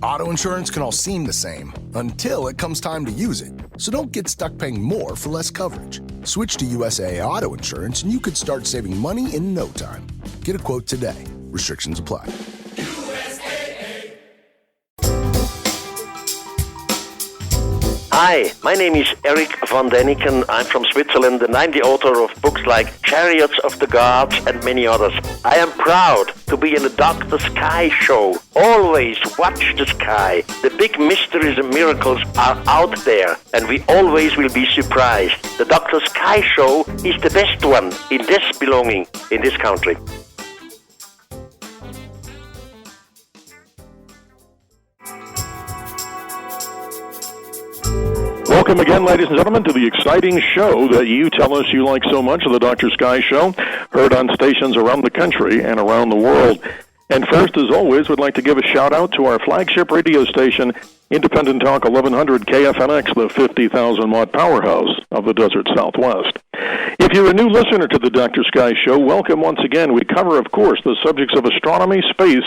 Auto insurance can all seem the same until it comes time to use it. So don't get stuck paying more for less coverage. Switch to USAA Auto Insurance and you could start saving money in no time. Get a quote today. Restrictions apply. Hi, my name is Erich von Daniken. I'm from Switzerland and I'm the author of books like Chariots of the Gods and many others. I am proud to be in the Dr. Sky show. Always watch the sky. The big mysteries and miracles are out there and we always will be surprised. The Dr. Sky show is the best one in this belonging in this country. Welcome again, ladies and gentlemen, to the exciting show that you tell us you like so much, the Dr. Sky Show, heard on stations around the country and around the world. And first, as always, we'd like to give a shout-out to our flagship radio station, Independent Talk 1100 KFNX, the 50,000-watt powerhouse of the Desert Southwest. If you're a new listener to the Dr. Sky Show, welcome once again. We cover, of course, the subjects of astronomy, space,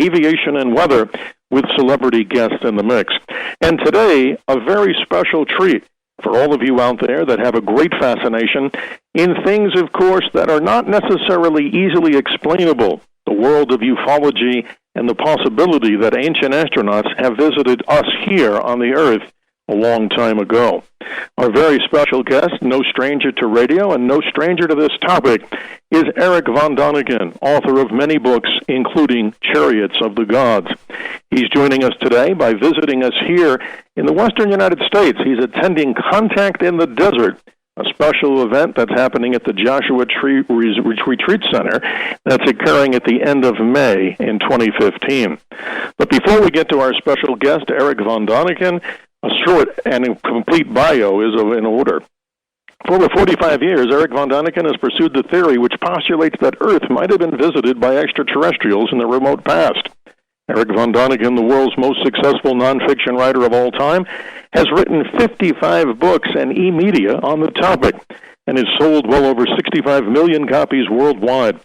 aviation, and weather, with celebrity guests in the mix. And today, a very special treat for all of you out there that have a great fascination in things, of course, that are not necessarily easily explainable. The world of ufology and the possibility that ancient astronauts have visited us here on the Earth a long time ago. Our very special guest, no stranger to radio and no stranger to this topic, is Erich von Daniken, author of many books, including Chariots of the Gods. He's joining us today by visiting us here in the western United States. He's attending Contact in the Desert, a special event that's happening at the Joshua Tree Retreat Center that's occurring at the end of May in 2015. But before we get to our special guest, Erich von Daniken, a short and complete bio is in order. For over 45 years, Erich von Daniken has pursued the theory which postulates that Earth might have been visited by extraterrestrials in the remote past. Erich von Daniken, the world's most successful nonfiction writer of all time, has written 55 books and e-media on the topic and has sold well over 65 million copies worldwide.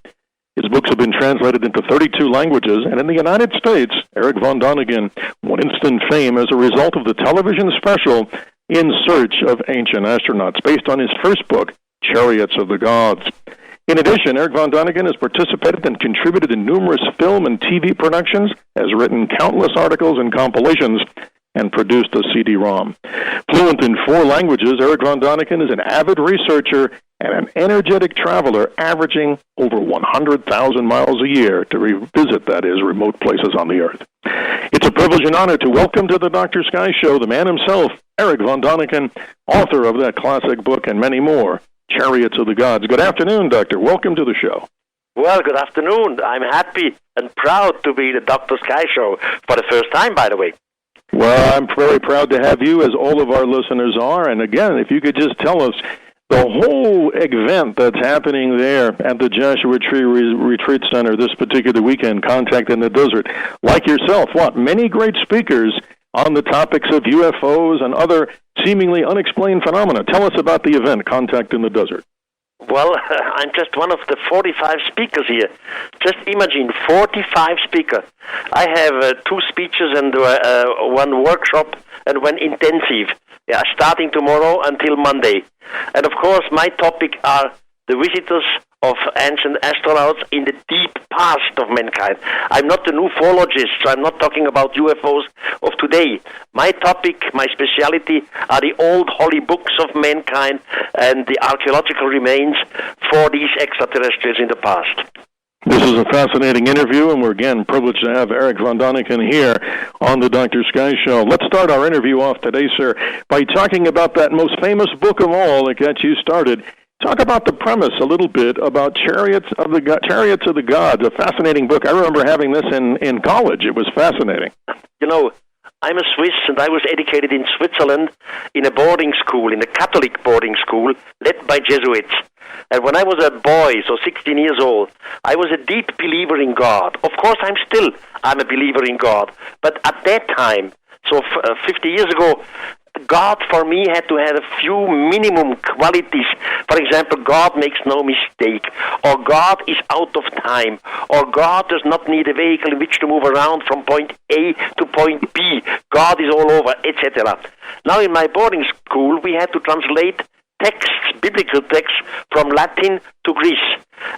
His books have been translated into 32 languages, and in the United States, Erich von Daniken won instant fame as a result of the television special In Search of Ancient Astronauts, based on his first book, Chariots of the Gods. In addition, Erich von Daniken has participated and contributed in numerous film and TV productions, has written countless articles and compilations, and produced a CD-ROM. Fluent in 4 languages, Erich von Daniken is an avid researcher and an energetic traveler, averaging over 100,000 miles a year to revisit, that is, remote places on the Earth. It's a privilege and honor to welcome to the Dr. Sky Show the man himself, Erich von Daniken, author of that classic book and many more, Chariots of the Gods. Good afternoon, Doctor. Welcome to the show. Well, good afternoon. I'm happy and proud to be the Dr. Sky Show for the first time, by the way. Well, I'm very proud to have you, as all of our listeners are. And again, if you could just tell us the whole event that's happening there at the Joshua Tree Retreat Center this particular weekend, Contact in the Desert. Like yourself, many great speakers on the topics of UFOs and other seemingly unexplained phenomena. Tell us about the event, Contact in the Desert. Well, I'm just one of the 45 speakers here. Just imagine, 45 speakers. I have 2 speeches and 1 workshop and 1 intensive, starting tomorrow until Monday. And of course, my topic are the visitors of ancient astronauts in the deep past of mankind. I'm not an ufologist, so I'm not talking about UFOs of today. My topic, my speciality, are the old holy books of mankind and the archaeological remains for these extraterrestrials in the past. This is a fascinating interview, and we're again privileged to have Erich von Daniken here on the Dr. Sky Show. Let's start our interview off today, sir, by talking about that most famous book of all that got you started. Talk about the premise a little bit about Chariots of the Gods, a fascinating book. I remember having this in college. It was fascinating. You know, I'm a Swiss, and I was educated in Switzerland in a boarding school, in a Catholic boarding school, led by Jesuits. And when I was a boy, so 16 years old, I was a deep believer in God. Of course, I'm a believer in God. But at that time, so 50 years ago, God for me had to have a few minimum qualities. For example, God makes no mistake, or God is out of time, or God does not need a vehicle in which to move around from point A to point B. God is all over, etc. Now in my boarding school, we had to translate texts, biblical texts, from Latin to Greece.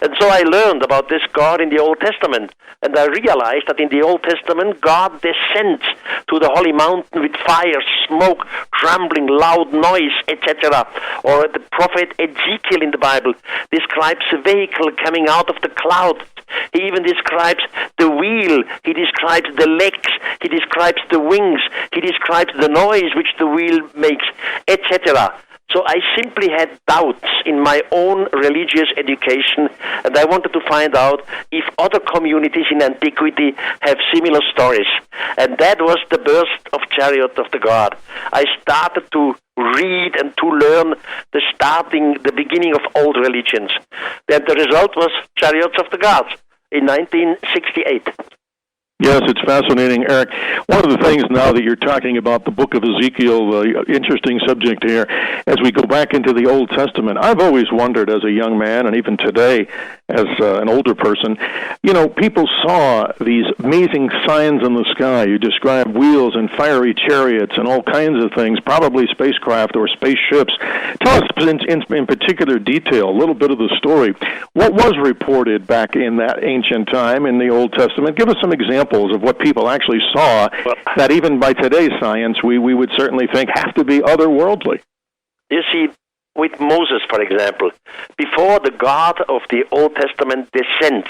And so I learned about this God in the Old Testament. And I realized that in the Old Testament, God descends to the holy mountain with fire, smoke, trembling, loud noise, etc. Or the prophet Ezekiel in the Bible describes a vehicle coming out of the clouds. He even describes the wheel. He describes the legs. He describes the wings. He describes the noise which the wheel makes, etc. So I simply had doubts in my own religious education, and I wanted to find out if other communities in antiquity have similar stories. And that was the birth of Chariot of the God. I started to read and to learn the beginning of old religions. Then the result was Chariots of the Gods in 1968. Yes, it's fascinating, Erich. One of the things now that you're talking about the book of Ezekiel, interesting subject here, as we go back into the Old Testament, I've always wondered as a young man, and even today as an older person, people saw these amazing signs in the sky. You described wheels and fiery chariots and all kinds of things, probably spacecraft or spaceships. Tell us in particular detail a little bit of the story. What was reported back in that ancient time in the Old Testament? Give us some examples of what people actually saw that even by today's science we would certainly think have to be otherworldly. You see, with Moses, for example, before the God of the Old Testament descends,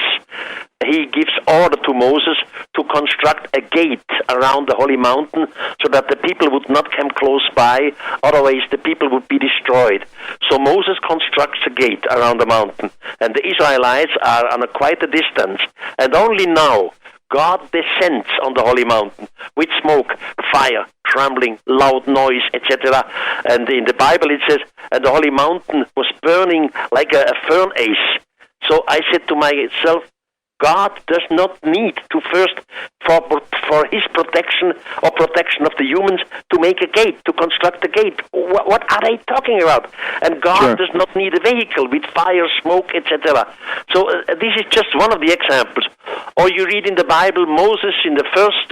he gives order to Moses to construct a gate around the holy mountain so that the people would not come close by, otherwise the people would be destroyed. So Moses constructs a gate around the mountain, and the Israelites are on quite a distance, and only now God descends on the holy mountain with smoke, fire, trembling, loud noise, etc. And in the Bible it says, and the holy mountain was burning like a furnace. So I said to myself, God does not need to first, for his protection or protection of the humans, to make a gate, to construct a gate. What are they talking about? And God does not need a vehicle with fire, smoke, etc. So this is just one of the examples. Or you read in the Bible, Moses, in the first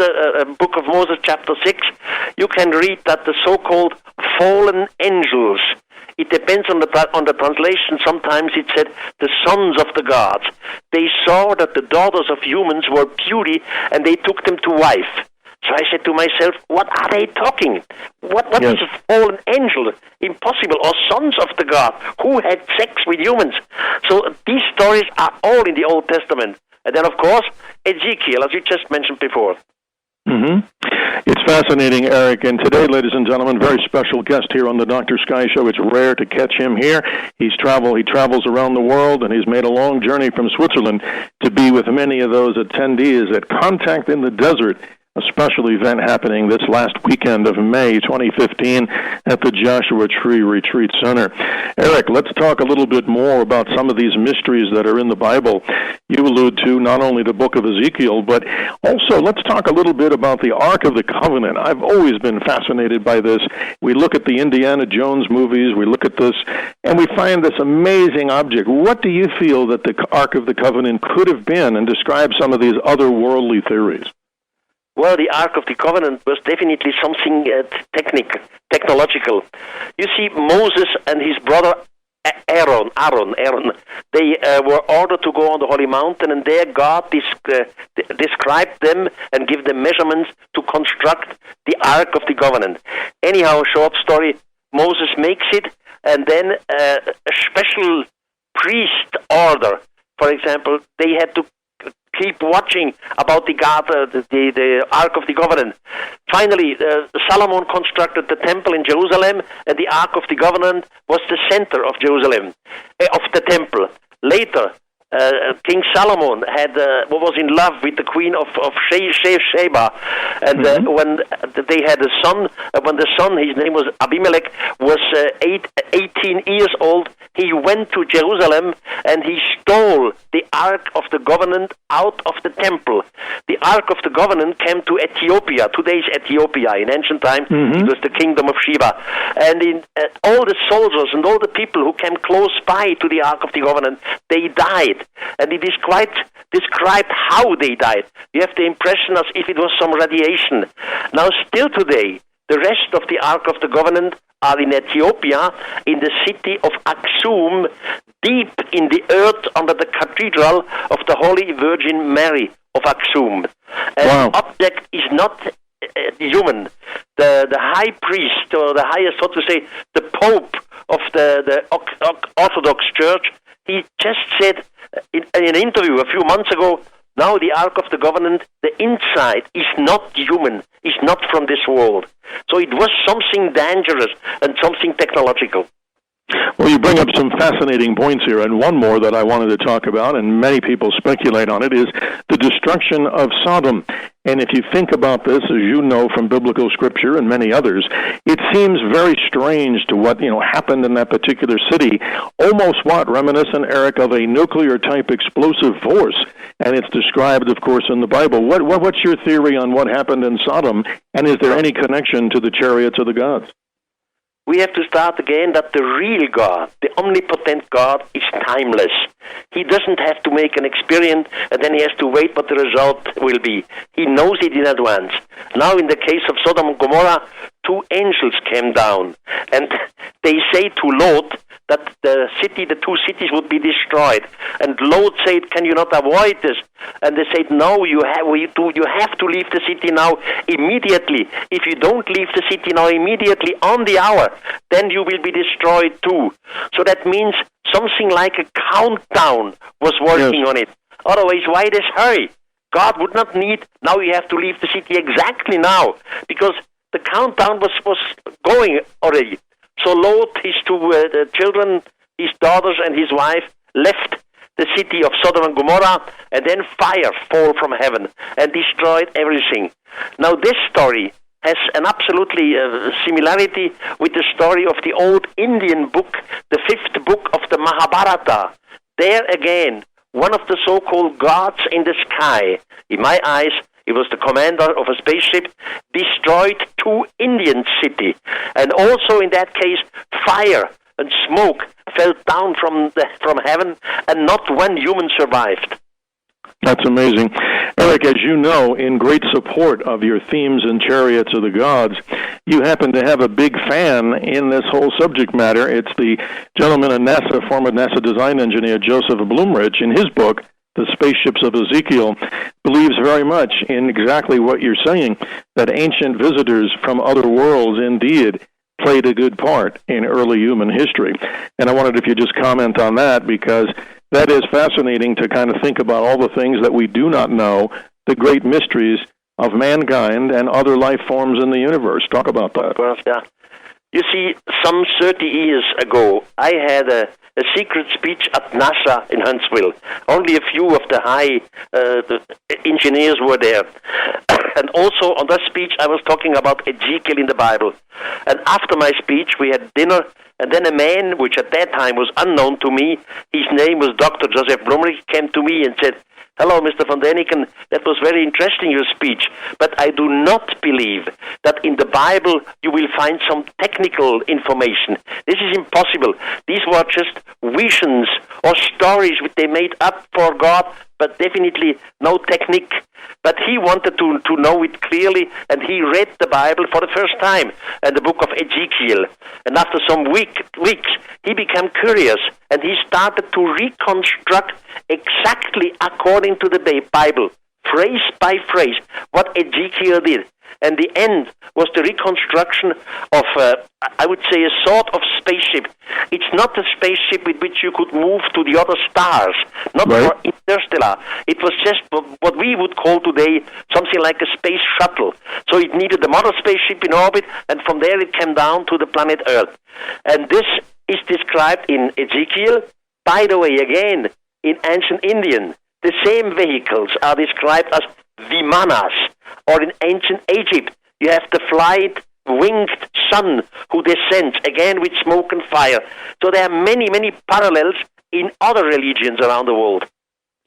book of Moses, chapter 6, you can read that the so-called fallen angels, it depends on the translation. Sometimes it said the sons of the gods. They saw that the daughters of humans were beauty, and they took them to wife. So I said to myself, what are they talking? What is a fallen angel? Impossible. Or sons of the god who had sex with humans. So these stories are all in the Old Testament. And then, of course, Ezekiel, as you just mentioned before. Mm-hmm. It's fascinating, Erich. And today, ladies and gentlemen, very special guest here on the Dr. Sky Show. It's rare to catch him here. He travels around the world, and he's made a long journey from Switzerland to be with many of those attendees at Contact in the Desert, a special event happening this last weekend of May 2015 at the Joshua Tree Retreat Center. Erich, let's talk a little bit more about some of these mysteries that are in the Bible. You allude to not only the book of Ezekiel, but also let's talk a little bit about the Ark of the Covenant. I've always been fascinated by this. We look at the Indiana Jones movies, we look at this, and we find this amazing object. What do you feel that the Ark of the Covenant could have been, and describe some of these otherworldly theories? Well, the Ark of the Covenant was definitely something technological. You see, Moses and his brother Aaron, they were ordered to go on the Holy Mountain, and there God described them and give them measurements to construct the Ark of the Covenant. Anyhow, short story, Moses makes it, and then a special priest order, for example, they had to keep watching about the Ark of the Covenant. Finally, Solomon constructed the temple in Jerusalem, and the Ark of the Covenant was the center of Jerusalem, of the temple. Later, King Solomon was in love with the queen of Sheba, and when they had a son, when the son, his name was Abimelech, was 18 years old, he went to Jerusalem and he stole the Ark of the Covenant out of the temple. The Ark of the Covenant came to Ethiopia, today's Ethiopia. In ancient time, it was the kingdom of Sheba. And all the soldiers and all the people who came close by to the Ark of the Covenant, they died. And it is quite described how they died. You have the impression as if it was some radiation. Now, still today, the rest of the Ark of the Covenant are in Ethiopia, in the city of Aksum, deep in the earth under the cathedral of the Holy Virgin Mary of Aksum. And the object is not human. The high priest, or the highest, so to say, the Pope of the Orthodox Church, he just said in an interview a few months ago, now the Ark of the Covenant, the inside is not human, is not from this world. So it was something dangerous and something technological. Well, you bring up some fascinating points here, and one more that I wanted to talk about, and many people speculate on it, is the destruction of Sodom. And if you think about this, as you know from biblical scripture and many others, it seems very strange to what happened in that particular city. Almost reminiscent, Erich, of a nuclear-type explosive force. And it's described, of course, in the Bible. What's your theory on what happened in Sodom, and is there any connection to the chariots of the gods? We have to start again that the real God, the omnipotent God, is timeless. He doesn't have to make an experiment and then he has to wait what the result will be. He knows it in advance. Now in the case of Sodom and Gomorrah, 2 angels came down and they say to Lot that the 2 cities would be destroyed. And Lot said, can you not avoid this? And they said, no, you have to leave the city now immediately. If you don't leave the city now immediately on the hour, then you will be destroyed too. So that means something like a countdown was working on it. Otherwise, why this hurry? God would not need, now you have to leave the city exactly now, because the countdown was going already. So Lot, his 2 children, his daughters and his wife left the city of Sodom and Gomorrah, and then fire fell from heaven and destroyed everything. Now this story has an absolutely similarity with the story of the old Indian book, the 5th book of the Mahabharata. There again, one of the so-called gods in the sky, in my eyes, it was the commander of a spaceship, destroyed 2 Indian cities. And also in that case, fire and smoke fell down from heaven, and not one human survived. That's amazing. Erich, as you know, in great support of your themes and chariots of the gods, you happen to have a big fan in this whole subject matter. It's the gentleman at NASA, former NASA design engineer, Joseph Blumrich, in his book, The Spaceships of Ezekiel, believes very much in exactly what you're saying, that ancient visitors from other worlds indeed played a good part in early human history. And I wondered if you just comment on that, because that is fascinating to kind of think about all the things that we do not know, the great mysteries of mankind and other life forms in the universe. Talk about that. Of course, yeah. You see, some 30 years ago, I had a secret speech at NASA in Huntsville. Only a few of the high engineers were there. And also on that speech, I was talking about Ezekiel in the Bible. And after my speech, we had dinner, and then a man, which at that time was unknown to me, his name was Dr. Joseph Blumrich, came to me and said, "Hello, Mr. von Daniken, that was very interesting, your speech, but I do not believe that in the Bible you will find some technical information. This is impossible. These were just visions or stories which they made up for God, but definitely no technique." But he wanted to know it clearly, and he read the Bible for the first time, and the book of Ezekiel. And after some weeks, he became curious, and he started to reconstruct exactly according to the Bible, phrase by phrase, what Ezekiel did. And the end was the reconstruction of, I would say, a sort of spaceship. It's not a spaceship with which you could move to the other stars, not for interstellar. It was just what we would call today something like a space shuttle. So it needed a mother spaceship in orbit, and from there it came down to the planet Earth. And this is described in Ezekiel. By the way, again, in ancient Indian, the same vehicles are described as vimanas, or in ancient Egypt, you have the flight winged sun who descends, again with smoke and fire. So there are many, many parallels in other religions around the world.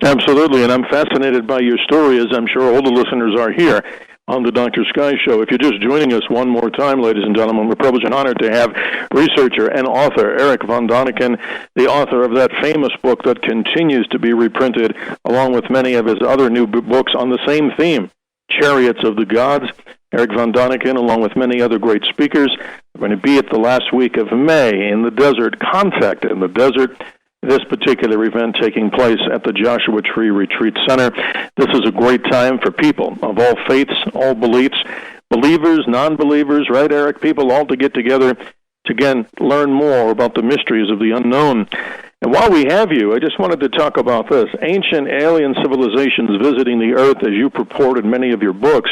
Absolutely, and I'm fascinated by your story, as I'm sure all the listeners are here on the Dr. Sky Show. If you're just joining us one more time, ladies and gentlemen, we're privileged and honored to have researcher and author Erich von Daniken, the author of that famous book that continues to be reprinted, along with many of his other new books on the same theme, Chariots of the Gods. Erich von Daniken, along with many other great speakers, are going to be at the last week of May in the desert, Contact in the Desert, this particular event taking place at the Joshua Tree Retreat Center. This is a great time for people of all faiths, all beliefs, believers, non-believers, right, Erich? People all to get together to, again, learn more about the mysteries of the unknown. And while we have you, I just wanted to talk about this. Ancient alien civilizations visiting the Earth, as you purport in many of your books.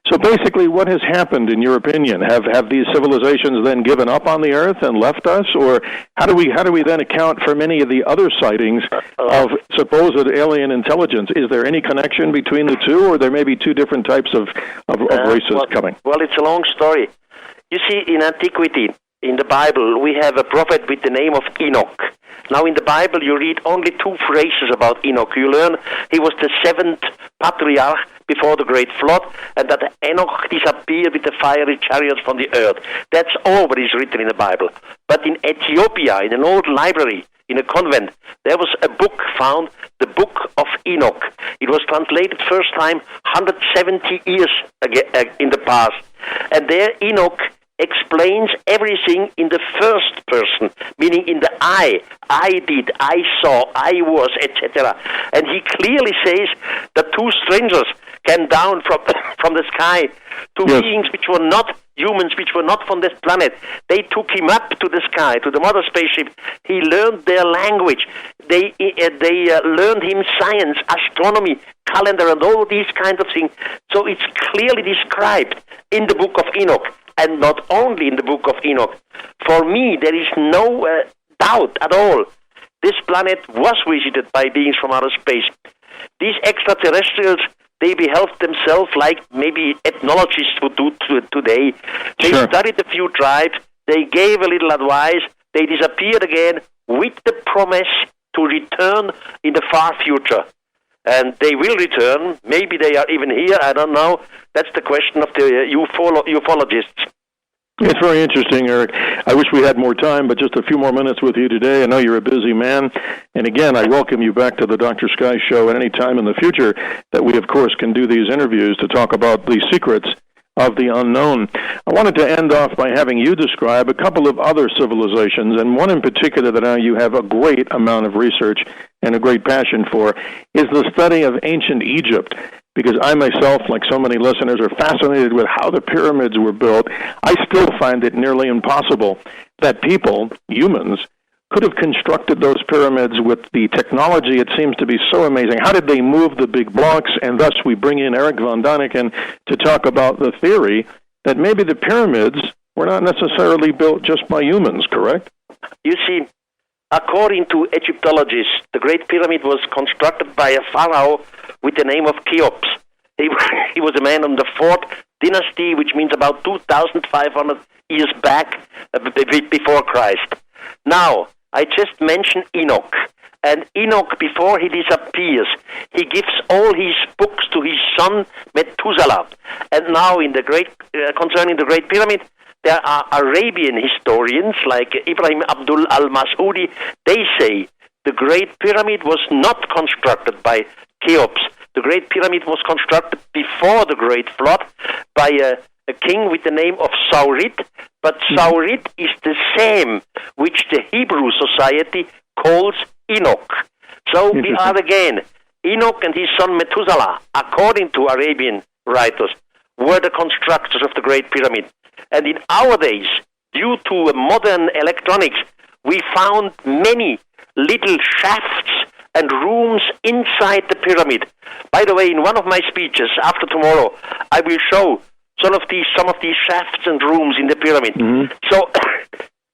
So basically, what has happened, in your opinion? Have these civilizations then given up on the Earth and left us, or how do we then account for many of the other sightings of supposed alien intelligence? Is there any connection between the two, or there may be two different types of races coming? Well, it's a long story. You see, in antiquity, in the Bible, we have a prophet with the name of Enoch. Now, in the Bible, you read only two phrases about Enoch. You learn he was the seventh patriarch before the great flood, and that Enoch disappeared with the fiery chariots from the earth. That's all what is written in the Bible. But in Ethiopia, in an old library, in a convent, there was a book found, the Book of Enoch. It was translated first time 170 years in the past. And there Enoch explains everything in the first person, meaning in the I did, I saw, I was, etc. And he clearly says that two strangers came down from the sky, two beings which were not humans, which were not from this planet. They took him up to the sky, to the mother spaceship. He learned their language. They learned him science, astronomy, calendar, and all these kinds of things. So it's clearly described in the Book of Enoch. And not only in the Book of Enoch. For me, there is no doubt at all. This planet was visited by beings from outer space. These extraterrestrials, they beheld themselves like maybe ethnologists would do today. They studied a few tribes, they gave a little advice, they disappeared again with the promise to return in the far future. And they will return. Maybe they are even here. I don't know. That's the question of the ufologists. It's very interesting, Erich. I wish we had more time, but just a few more minutes with you today. I know you're a busy man. And again, I welcome you back to the Dr. Sky Show at any time in the future that we, of course, can do these interviews to talk about the secrets of the unknown. I wanted to end off by having you describe a couple of other civilizations, and one in particular that now you have a great amount of research and a great passion for, is the study of ancient Egypt. Because I myself, like so many listeners, are fascinated with how the pyramids were built. I still find it nearly impossible that people, humans, could have constructed those pyramids with the technology. It seems to be so amazing. How did they move the big blocks? And thus we bring in Erich von Daniken to talk about the theory that maybe the pyramids were not necessarily built just by humans, correct? You see, according to Egyptologists, the Great Pyramid was constructed by a pharaoh with the name of Cheops. He was a man of the 4th dynasty, which means about 2,500 years back before Christ. Now, I just mentioned Enoch. And Enoch, before he disappears, he gives all his books to his son Methuselah. And now, in the concerning the Great Pyramid, there are Arabian historians like Ibrahim Abdul al-Mas'udi. They say the Great Pyramid was not constructed by Cheops. The Great Pyramid was constructed before the Great Flood by a king with the name of Saurit. But Saurit is the same which the Hebrew society calls Enoch. So we are again, Enoch and his son Methuselah, according to Arabian writers, were the constructors of the Great Pyramid. And in our days, due to modern electronics, we found many little shafts and rooms inside the pyramid. By the way, in one of my speeches after tomorrow, I will show some of these shafts and rooms in the pyramid. So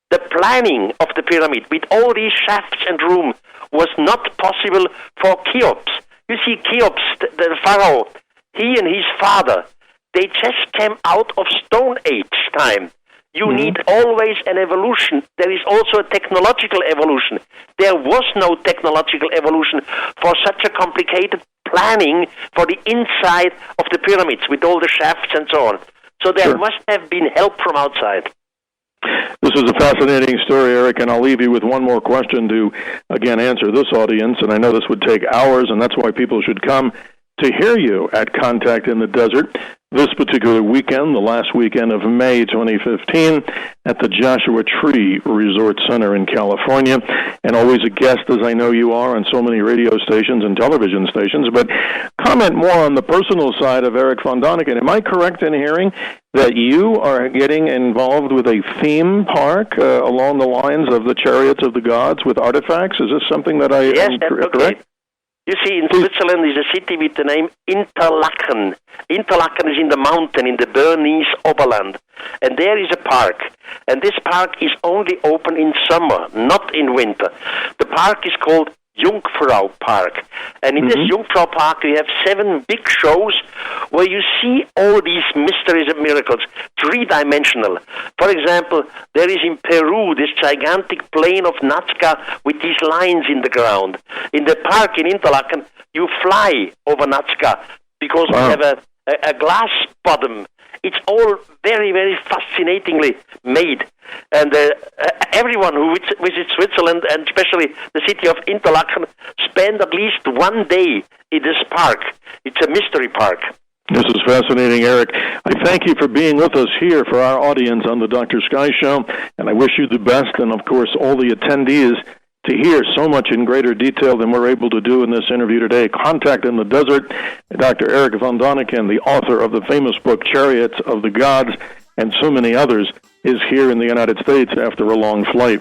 the planning of the pyramid with all these shafts and rooms was not possible for Cheops. You see, Cheops, the pharaoh, he and his father, They just came out of Stone Age time. You need always an evolution. There is also a technological evolution. There was no technological evolution for such a complicated planning for the inside of the pyramids with all the shafts and so on. So there must have been help from outside. This is a fascinating story, Erich, and I'll leave you with one more question to, again, answer this audience, and I know this would take hours, and that's why people should come to hear you at Contact in the Desert this particular weekend, the last weekend of May 2015, at the Joshua Tree Resort Center in California. And always a guest, as I know you are, on so many radio stations and television stations. But comment more on the personal side of Erich von Daniken. Am I correct in hearing that you are getting involved with a theme park along the lines of the Chariots of the Gods with artifacts? Is this something that I am correct? Okay. You see, in Switzerland is a city with the name Interlaken. Interlaken is in the mountain, in the Bernese Oberland. And there is a park. And this park is only open in summer, not in winter. The park is called Jungfrau Park. And in this Jungfrau Park, we have 7 big shows where you see all these mysteries and miracles, 3-dimensional. For example, there is in Peru this gigantic plain of Nazca with these lines in the ground. In the park in Interlaken, you fly over Nazca because we have a glass bottom. It's all very, very fascinatingly made. And everyone who visits Switzerland, and especially the city of Interlaken, spend at least one day in this park. It's a mystery park. This is fascinating, Erich. I thank you for being with us here for our audience on the Dr. Sky Show, and I wish you the best, and of course all the attendees, to hear so much in greater detail than we're able to do in this interview today. Contact in the Desert. Dr. Erich von Daniken, the author of the famous book Chariots of the Gods, and so many others, is here in the United States after a long flight.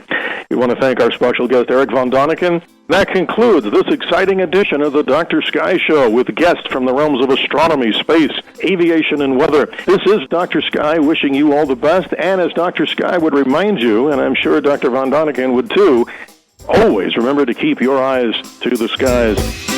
We want to thank our special guest, Erich von Daniken. That concludes this exciting edition of the Dr. Sky Show with guests from the realms of astronomy, space, aviation, and weather. This is Dr. Sky wishing you all the best, and as Dr. Sky would remind you, and I'm sure Dr. von Daniken would too, always remember to keep your eyes to the skies.